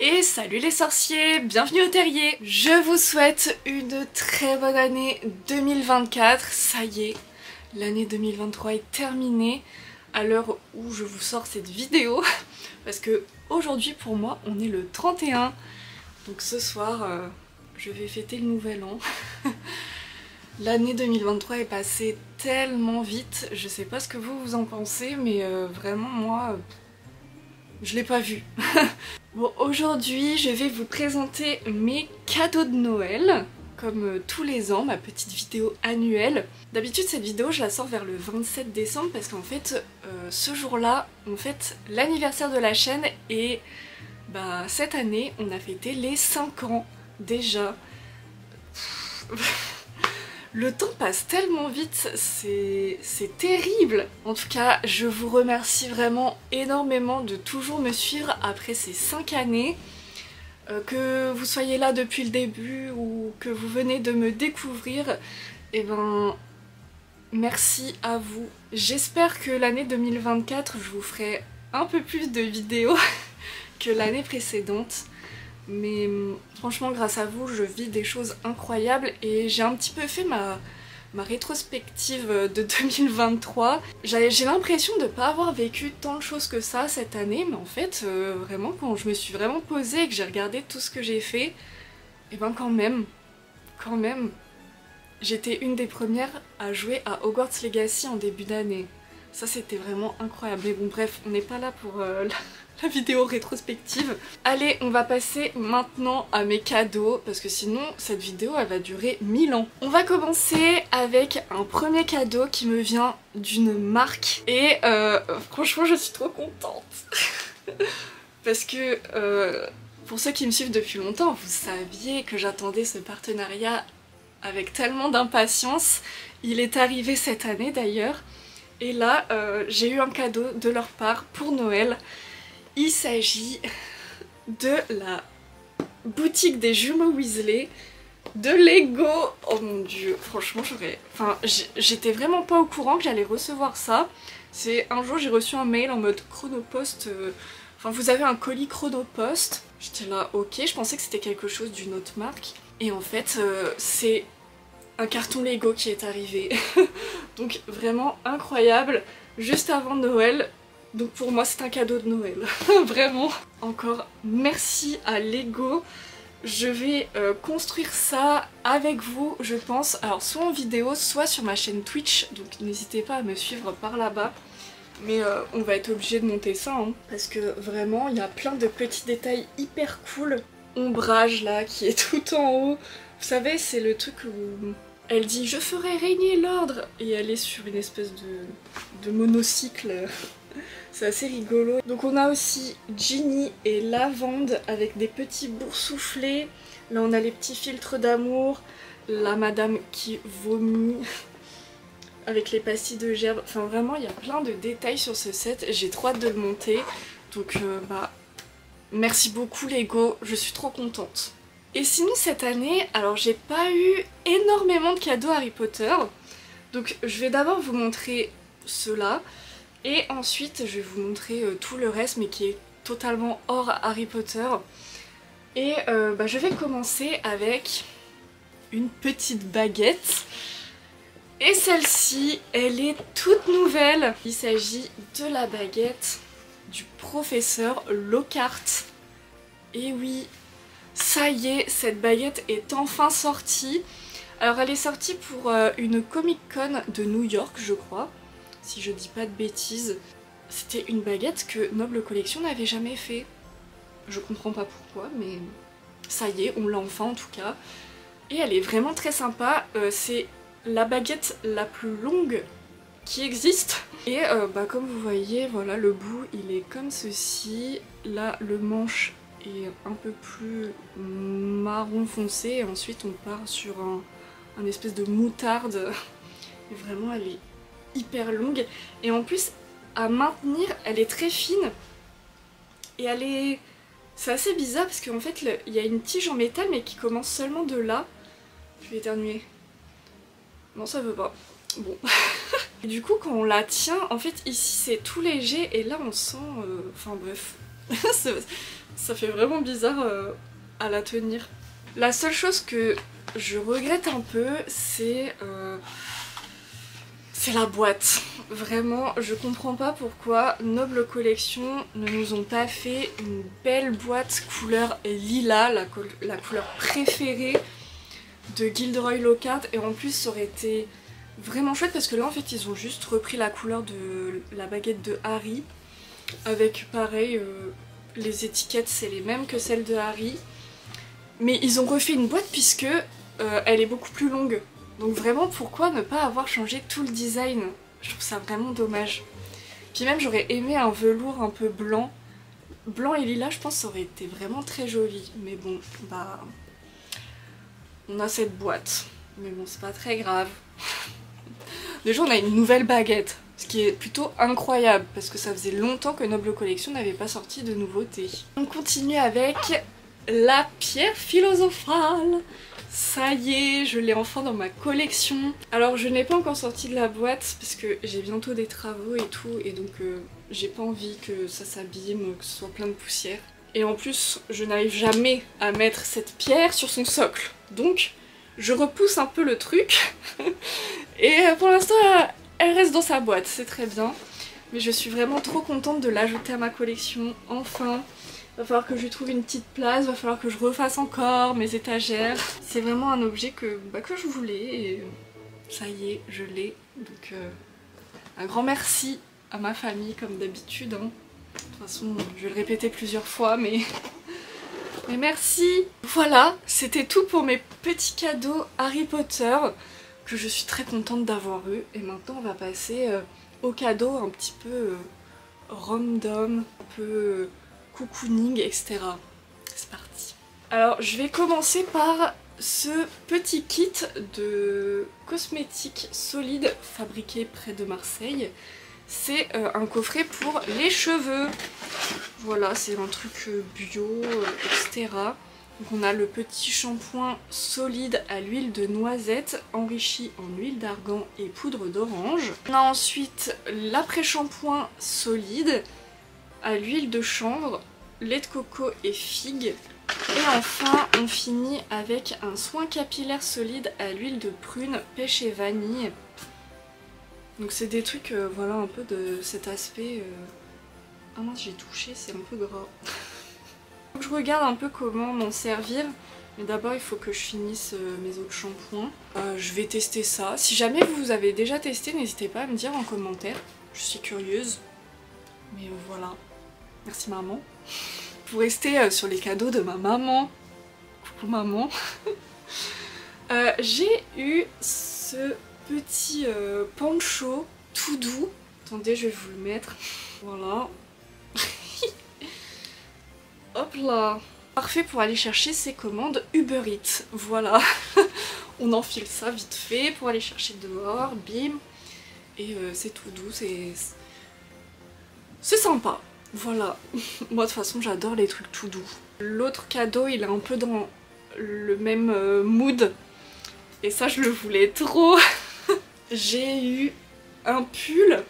Et salut les sorciers, bienvenue au terrier. Je vous souhaite une très bonne année 2024. Ça y est, l'année 2023 est terminée à l'heure où je vous sors cette vidéo. Parce que aujourd'hui pour moi on est le 31. Donc ce soir je vais fêter le nouvel an. L'année 2023 est passée tellement vite, je sais pas ce que vous en pensez, mais vraiment moi, je l'ai pas vu. Bon, aujourd'hui je vais vous présenter mes cadeaux de Noël, comme tous les ans, ma petite vidéo annuelle. D'habitude cette vidéo je la sors vers le 27 décembre parce qu'en fait ce jour-là on fête l'anniversaire de la chaîne et bah cette année on a fêté les 5 ans déjà. Le temps passe tellement vite, c'est terrible. En tout cas, je vous remercie vraiment énormément de toujours me suivre après ces 5 années. Que vous soyez là depuis le début ou que vous venez de me découvrir, et ben merci à vous. J'espère que l'année 2024, je vous ferai un peu plus de vidéos que l'année précédente. Mais franchement grâce à vous je vis des choses incroyables et j'ai un petit peu fait ma rétrospective de 2023. J'ai l'impression de ne pas avoir vécu tant de choses que ça cette année, mais en fait vraiment quand je me suis vraiment posée et que j'ai regardé tout ce que j'ai fait, et ben quand même j'étais une des premières à jouer à Hogwarts Legacy en début d'année. Ça c'était vraiment incroyable, mais bon bref, on n'est pas là pour la vidéo rétrospective. Allez, on va passer maintenant à mes cadeaux, parce que sinon cette vidéo elle va durer 1000 ans. On va commencer avec un premier cadeau qui me vient d'une marque, et franchement je suis trop contente. Parce que pour ceux qui me suivent depuis longtemps, vous saviez que j'attendais ce partenariat avec tellement d'impatience. Il est arrivé cette année d'ailleurs. Et là, j'ai eu un cadeau de leur part pour Noël. Il s'agit de la boutique des jumeaux Weasley de Lego. Oh mon dieu, franchement j'étais vraiment pas au courant que j'allais recevoir ça. C'est un jour j'ai reçu un mail en mode Chronopost. Enfin vous avez un colis Chronopost. J'étais là ok, je pensais que c'était quelque chose d'une autre marque. Et en fait c'est un carton Lego qui est arrivé. Donc vraiment incroyable, juste avant Noël. Donc pour moi c'est un cadeau de Noël. Vraiment. Encore merci à Lego. Je vais construire ça avec vous je pense. Alors soit en vidéo, soit sur ma chaîne Twitch. Donc n'hésitez pas à me suivre par là-bas. Mais on va être obligé de monter ça hein, parce que vraiment il y a plein de petits détails hyper cool. Ombrage là qui est tout en haut. Vous savez c'est le truc où elle dit je ferai régner l'ordre et elle est sur une espèce de monocycle. C'est assez rigolo. Donc on a aussi Ginny et Lavande avec des petits boursouflés. Là on a les petits filtres d'amour. La madame qui vomit avec les pastilles de gerbe. Enfin vraiment il y a plein de détails sur ce set. J'ai trop hâte de le monter. Donc bah merci beaucoup Lego, je suis trop contente. Et sinon cette année, alors j'ai pas eu énormément de cadeaux Harry Potter. Donc je vais d'abord vous montrer ceux-là. Et ensuite je vais vous montrer tout le reste mais qui est totalement hors Harry Potter. Et bah, je vais commencer avec une petite baguette. Et celle-ci, elle est toute nouvelle. Il s'agit de la baguette du professeur Lockhart. Et oui, ça y est, cette baguette est enfin sortie. Alors elle est sortie pour une Comic Con de New York je crois, si je dis pas de bêtises. C'était une baguette que Noble Collection n'avait jamais fait. Je comprends pas pourquoi mais ça y est, on l'a enfin en tout cas. Et elle est vraiment très sympa, c'est la baguette la plus longue qui existe. Et bah, comme vous voyez, voilà le bout il est comme ceci. Là le manche est un peu plus marron foncé et ensuite on part sur un espèce de moutarde. Et vraiment elle est hyper longue et en plus à maintenir elle est très fine et elle est... C'est assez bizarre parce qu'en fait il y a une tige en métal mais qui commence seulement de là. Je vais éternuer. Non ça veut pas. Bon. Et du coup quand on la tient, en fait ici c'est tout léger et là on sent... Enfin bref, Ça fait vraiment bizarre à la tenir. La seule chose que je regrette un peu, c'est la boîte. Vraiment, je comprends pas pourquoi Noble Collection ne nous ont pas fait une belle boîte couleur lilas, la couleur préférée de Gilderoy Lockhart. Et en plus, ça aurait été vraiment chouette parce que là, en fait, ils ont juste repris la couleur de la baguette de Harry. Avec pareil, les étiquettes, c'est les mêmes que celles de Harry. Mais ils ont refait une boîte puisque elle est beaucoup plus longue. Donc vraiment, pourquoi ne pas avoir changé tout le design? Je trouve ça vraiment dommage. Puis même, j'aurais aimé un velours un peu blanc. Blanc et lilas, je pense que ça aurait été vraiment très joli. Mais bon, bah... on a cette boîte. Mais bon, c'est pas très grave. Déjà, on a une nouvelle baguette. Ce qui est plutôt incroyable, parce que ça faisait longtemps que Noble Collection n'avait pas sorti de nouveautés. On continue avec la pierre philosophale. Ça y est, je l'ai enfin dans ma collection. Alors je n'ai pas encore sorti de la boîte parce que j'ai bientôt des travaux et tout, et donc j'ai pas envie que ça s'abîme, que ce soit plein de poussière. Et en plus, je n'arrive jamais à mettre cette pierre sur son socle. Donc je repousse un peu le truc. Et pour l'instant, elle reste dans sa boîte, c'est très bien. Mais je suis vraiment trop contente de l'ajouter à ma collection, enfin. Va falloir que je lui trouve une petite place, va falloir que je refasse encore mes étagères. C'est vraiment un objet que je voulais et ça y est, je l'ai. Donc un grand merci à ma famille comme d'habitude. Hein. De toute façon, je vais le répéter plusieurs fois, mais merci. Voilà, c'était tout pour mes petits cadeaux Harry Potter que je suis très contente d'avoir eu. Et maintenant, on va passer aux cadeaux un petit peu random, un peu... cocooning, etc. C'est parti. Alors je vais commencer par ce petit kit de cosmétiques solides fabriqué près de Marseille. C'est un coffret pour les cheveux. Voilà, c'est un truc bio, etc. Donc on a le petit shampoing solide à l'huile de noisette enrichi en huile d'argan et poudre d'orange. On a ensuite l'après-shampoing solide à l'huile de chanvre, lait de coco et figue. Et enfin, on finit avec un soin capillaire solide à l'huile de prune, pêche et vanille. Donc c'est des trucs, voilà, un peu de cet aspect... Ah mince, j'ai touché, c'est un peu gras. Je regarde un peu comment m'en servir. Mais d'abord, il faut que je finisse mes autres shampoings. Je vais tester ça. Si jamais vous avez déjà testé, n'hésitez pas à me dire en commentaire. Je suis curieuse. Mais voilà. Merci maman. Pour rester sur les cadeaux de ma maman. Coucou maman. J'ai eu ce petit poncho tout doux. Attendez, je vais vous le mettre. Voilà. Hop là. Parfait pour aller chercher ses commandes Uber Eats. Voilà. On enfile ça vite fait pour aller chercher dehors. Bim. Et c'est tout doux. C'est sympa. Voilà, moi de toute façon j'adore les trucs tout doux. L'autre cadeau il est un peu dans le même mood et ça je le voulais trop. J'ai eu un pull,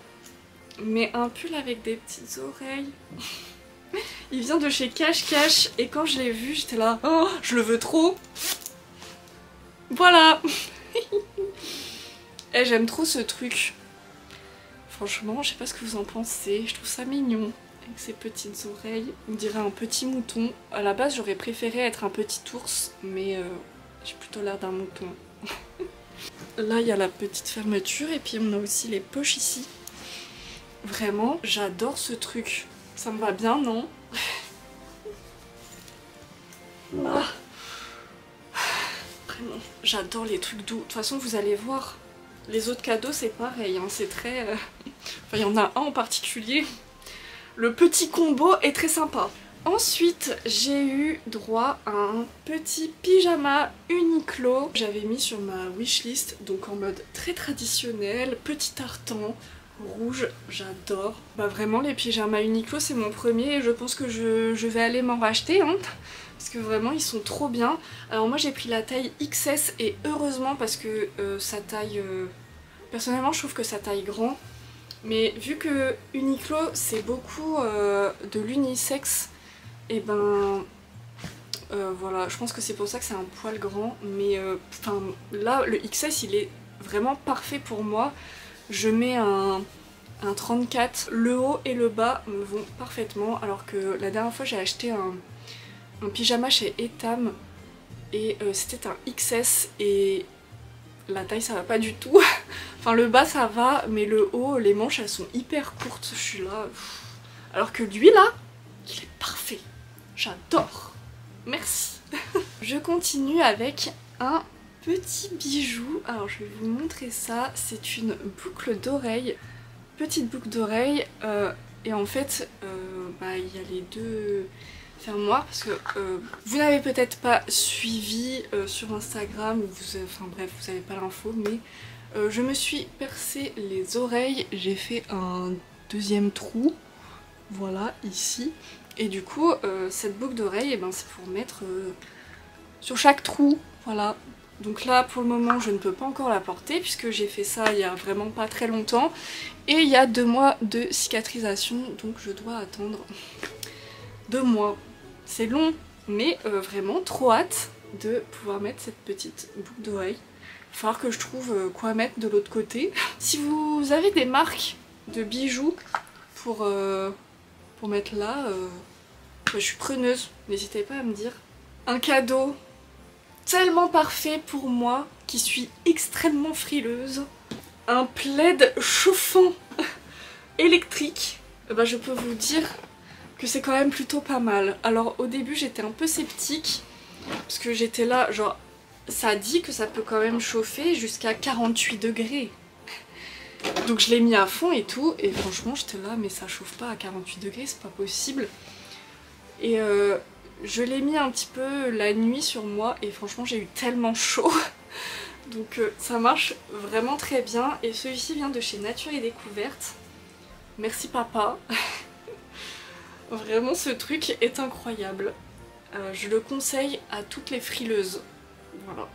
mais un pull avec des petites oreilles. Il vient de chez Cache Cache et quand je l'ai vu j'étais là, oh je le veux trop. Voilà. Et j'aime trop ce truc. Franchement, je sais pas ce que vous en pensez, je trouve ça mignon. Avec ses petites oreilles, on dirait un petit mouton. À la base j'aurais préféré être un petit ours, mais j'ai plutôt l'air d'un mouton. Là il y a la petite fermeture et puis on a aussi les poches ici. Vraiment, j'adore ce truc. Ça me va bien, non? Ah. Vraiment, j'adore les trucs doux. De toute façon vous allez voir, les autres cadeaux c'est pareil, hein. C'est très... Enfin il y en a un en particulier. Le petit combo est très sympa. Ensuite, j'ai eu droit à un petit pyjama Uniqlo. J'avais mis sur ma wishlist, donc en mode très traditionnel, petit tartan, rouge, j'adore. Bah vraiment, les pyjamas Uniqlo, c'est mon premier et je pense que je vais aller m'en racheter, hein, parce que vraiment, ils sont trop bien. Alors moi, j'ai pris la taille XS et heureusement parce que ça taille... personnellement, je trouve que ça taille grand. Mais vu que Uniqlo c'est beaucoup de l'unisexe, et ben voilà, je pense que c'est pour ça que c'est un poil grand. Mais enfin là le XS il est vraiment parfait pour moi. Je mets un 34, le haut et le bas me vont parfaitement, alors que la dernière fois j'ai acheté un pyjama chez Etam et c'était un XS et la taille ça va pas du tout. Enfin le bas ça va, mais le haut, les manches elles sont hyper courtes, je suis là. Alors que lui là, il est parfait. J'adore. Merci. Je continue avec un petit bijou. Alors je vais vous montrer ça. C'est une boucle d'oreille. Petite boucle d'oreille. Et en fait, il y a les deux fermoirs parce que vous n'avez peut-être pas suivi sur Instagram, ou enfin bref, vous n'avez pas l'info, mais je me suis percé les oreilles. J'ai fait un deuxième trou. Voilà, ici. Et du coup, cette boucle d'oreille, c'est pour mettre sur chaque trou. Voilà. Donc là, pour le moment, je ne peux pas encore la porter puisque j'ai fait ça il y a vraiment pas très longtemps. Et il y a 2 mois de cicatrisation, donc je dois attendre 2 mois. C'est long, mais vraiment trop hâte de pouvoir mettre cette petite boucle d'oreille. Il va falloir que je trouve quoi mettre de l'autre côté. Si vous avez des marques de bijoux pour mettre là, je suis preneuse, n'hésitez pas à me dire. Un cadeau tellement parfait pour moi, qui suis extrêmement frileuse. Un plaid chauffant électrique. Je peux vous dire que c'est quand même plutôt pas mal. Alors au début j'étais un peu sceptique, parce que j'étais là, genre, ça dit que ça peut quand même chauffer jusqu'à 48 degrés. Donc je l'ai mis à fond et tout, et franchement j'étais là, mais ça chauffe pas à 48 degrés, c'est pas possible. Et je l'ai mis un petit peu la nuit sur moi, et franchement j'ai eu tellement chaud. Donc ça marche vraiment très bien. Et celui-ci vient de chez Nature et Découverte. Merci papa. Vraiment ce truc est incroyable. Je le conseille à toutes les frileuses. Voilà.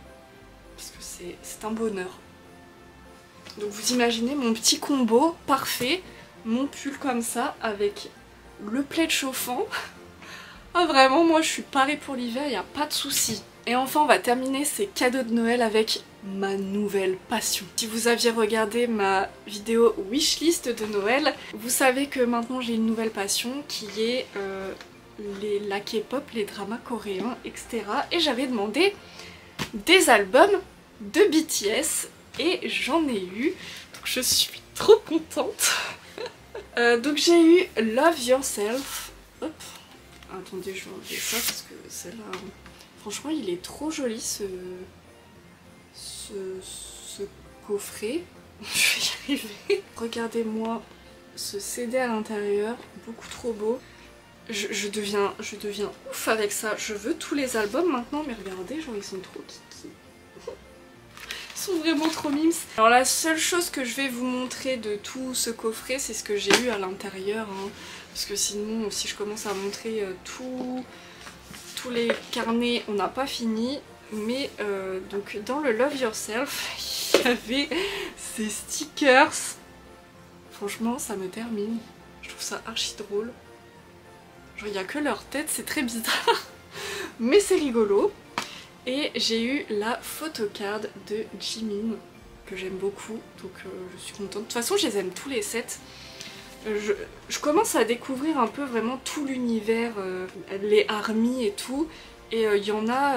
Parce que c'est un bonheur. Donc vous imaginez mon petit combo parfait. Mon pull comme ça avec le plaid chauffant. Ah vraiment, moi je suis parée pour l'hiver, il n'y a pas de souci. Et enfin on va terminer ces cadeaux de Noël avec ma nouvelle passion. Si vous aviez regardé ma vidéo wishlist de Noël, vous savez que maintenant j'ai une nouvelle passion qui est la K-pop, les dramas coréens, etc. Et j'avais demandé des albums de BTS et j'en ai eu. Donc je suis trop contente. Donc j'ai eu Love Yourself. Hop. Attendez, je vais enlever ça parce que celle-là... Franchement, il est trop joli ce coffret. Je vais y arriver. Regardez-moi ce CD à l'intérieur, beaucoup trop beau. Je deviens ouf avec ça. Je veux tous les albums maintenant, mais regardez, genre ils sont trop kiki. Ils sont vraiment trop mimes. Alors la seule chose que je vais vous montrer de tout ce coffret, c'est ce que j'ai eu à l'intérieur. Hein. Parce que sinon, si je commence à montrer tous les carnets, on n'a pas fini. Mais donc dans le Love Yourself, il y avait ces stickers. Franchement, ça me termine. Je trouve ça archi drôle. Genre, il n'y a que leur tête, c'est très bizarre. Mais c'est rigolo. Et j'ai eu la photocard de Jimin, que j'aime beaucoup. Donc je suis contente. De toute façon, je les aime tous les sets. Je commence à découvrir un peu vraiment tout l'univers, les ARMY et tout. Et il y en a,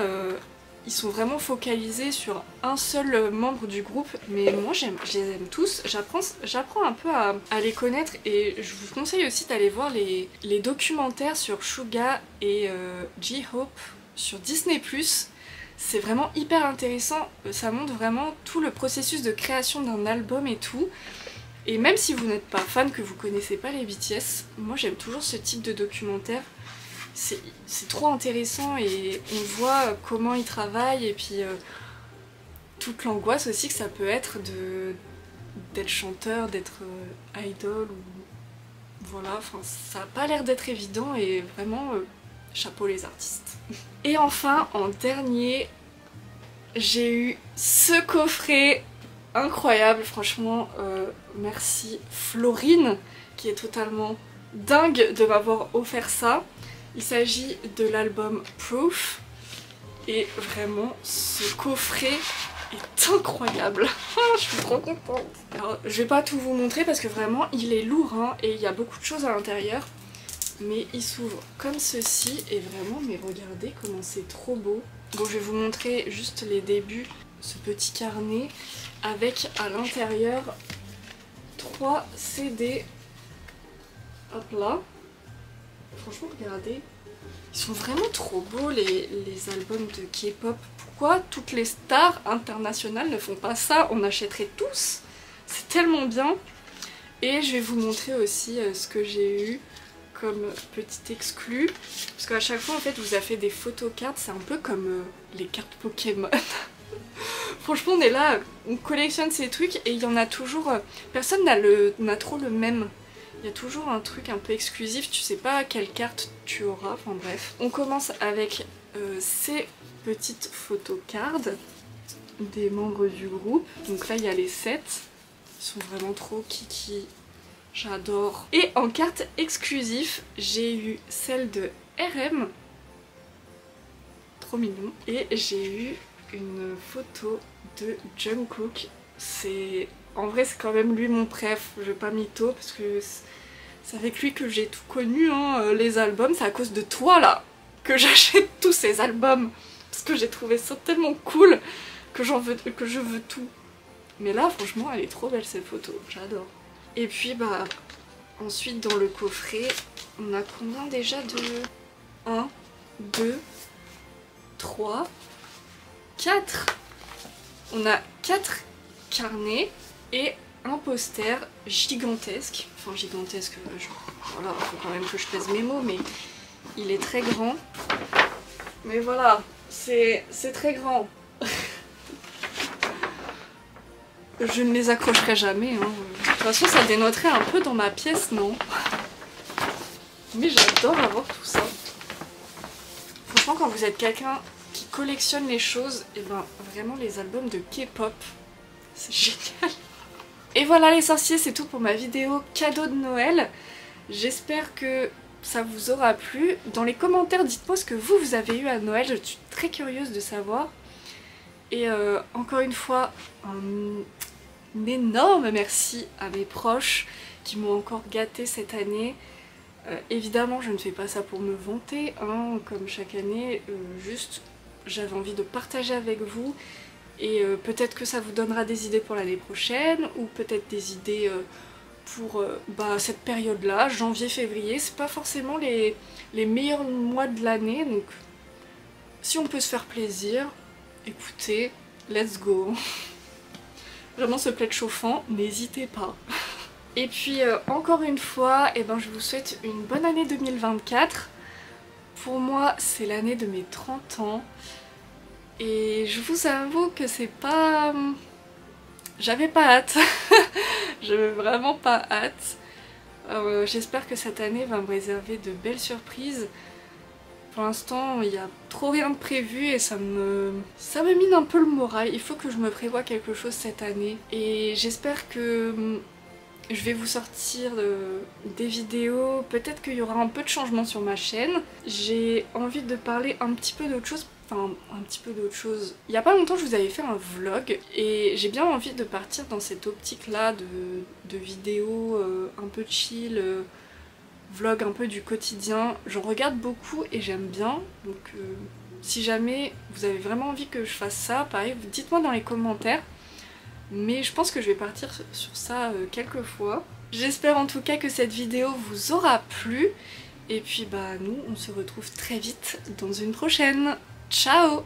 ils sont vraiment focalisés sur un seul membre du groupe. Mais moi je les aime tous, j'apprends un peu à les connaître. Et je vous conseille aussi d'aller voir les documentaires sur Suga et J-Hope sur Disney+. C'est vraiment hyper intéressant, ça montre vraiment tout le processus de création d'un album et tout. Et même si vous n'êtes pas fan, que vous connaissez pas les BTS, moi j'aime toujours ce type de documentaire. C'est trop intéressant et on voit comment ils travaillent et puis toute l'angoisse aussi que ça peut être d'être chanteur, d'être idol ou voilà, enfin ça a pas l'air d'être évident et vraiment chapeau les artistes. Et enfin en dernier, j'ai eu ce coffret incroyable, franchement. Merci Florine qui est totalement dingue de m'avoir offert ça. Il s'agit de l'album Proof et vraiment ce coffret est incroyable. Je suis trop contente. Alors je vais pas tout vous montrer parce que vraiment il est lourd hein, et il y a beaucoup de choses à l'intérieur. Mais il s'ouvre comme ceci et vraiment mais regardez comment c'est trop beau. Bon je vais vous montrer juste les débuts, ce petit carnet avec à l'intérieur 3 CD. Hop là. Franchement regardez. Ils sont vraiment trop beaux les albums de K-pop. Pourquoi toutes les stars internationales ne font pas ça? On achèterait tous. C'est tellement bien. Et je vais vous montrer aussi ce que j'ai eu comme petit exclu. Parce qu'à chaque fois en fait vous avez fait des photocards. C'est un peu comme les cartes Pokémon. Franchement on est là, on collectionne ces trucs et il y en a toujours... personne n'a trop le même. Il y a toujours un truc un peu exclusif, tu sais pas quelle carte tu auras, enfin bref. On commence avec ces petites photocards des membres du groupe. Donc là il y a les 7, ils sont vraiment trop kiki, j'adore. Et en carte exclusive, j'ai eu celle de RM, trop mignon. Et j'ai eu une photo de Jungkook, c'est... En vrai c'est quand même lui mon préf, je vais pas mytho parce que c'est avec lui que j'ai tout connu hein, les albums, c'est à cause de toi là que j'achète tous ces albums parce que j'ai trouvé ça tellement cool que je veux tout. Mais là franchement elle est trop belle cette photo, j'adore. Et puis bah ensuite dans le coffret on a combien déjà de 1, 2, 3, 4. On a 4 carnets et un poster gigantesque, enfin gigantesque, voilà, faut quand même que je pèse mes mots, mais il est très grand. Mais voilà, c'est très grand. Je ne les accrocherai jamais, hein. De toute façon ça dénoterait un peu dans ma pièce, non? Mais j'adore avoir tout ça. Franchement quand vous êtes quelqu'un qui collectionne les choses, et ben vraiment les albums de K-pop, c'est génial. Et voilà les sorciers, c'est tout pour ma vidéo cadeau de Noël. J'espère que ça vous aura plu. Dans les commentaires, dites-moi ce que vous avez eu à Noël, je suis très curieuse de savoir. Et encore une fois, un énorme merci à mes proches qui m'ont encore gâtée cette année. Évidemment, je ne fais pas ça pour me vanter, hein, comme chaque année, juste j'avais envie de partager avec vous. Et peut-être que ça vous donnera des idées pour l'année prochaine, ou peut-être des idées pour cette période-là, janvier-février. C'est pas forcément les meilleurs mois de l'année, donc si on peut se faire plaisir, écoutez, let's go. Vraiment ce plaid chauffant, n'hésitez pas. Et puis encore une fois, eh ben, je vous souhaite une bonne année 2024. Pour moi, c'est l'année de mes 30 ans. Et je vous avoue que c'est pas... J'avais pas hâte. J'avais vraiment pas hâte. J'espère que cette année va me réserver de belles surprises. Pour l'instant, il y a trop rien de prévu et ça me mine un peu le moral. Il faut que je me prévoie quelque chose cette année. Et j'espère que je vais vous sortir des vidéos. Peut-être qu'il y aura un peu de changement sur ma chaîne. J'ai envie de parler un petit peu d'autre chose. Enfin, un petit peu d'autre chose. Il y a pas longtemps, je vous avais fait un vlog et j'ai bien envie de partir dans cette optique-là de vidéos un peu chill, vlog un peu du quotidien. J'en regarde beaucoup et j'aime bien. Donc, si jamais vous avez vraiment envie que je fasse ça, pareil, dites-moi dans les commentaires. Mais je pense que je vais partir sur ça quelques fois. J'espère en tout cas que cette vidéo vous aura plu. Et puis, bah, nous, on se retrouve très vite dans une prochaine. Ciao!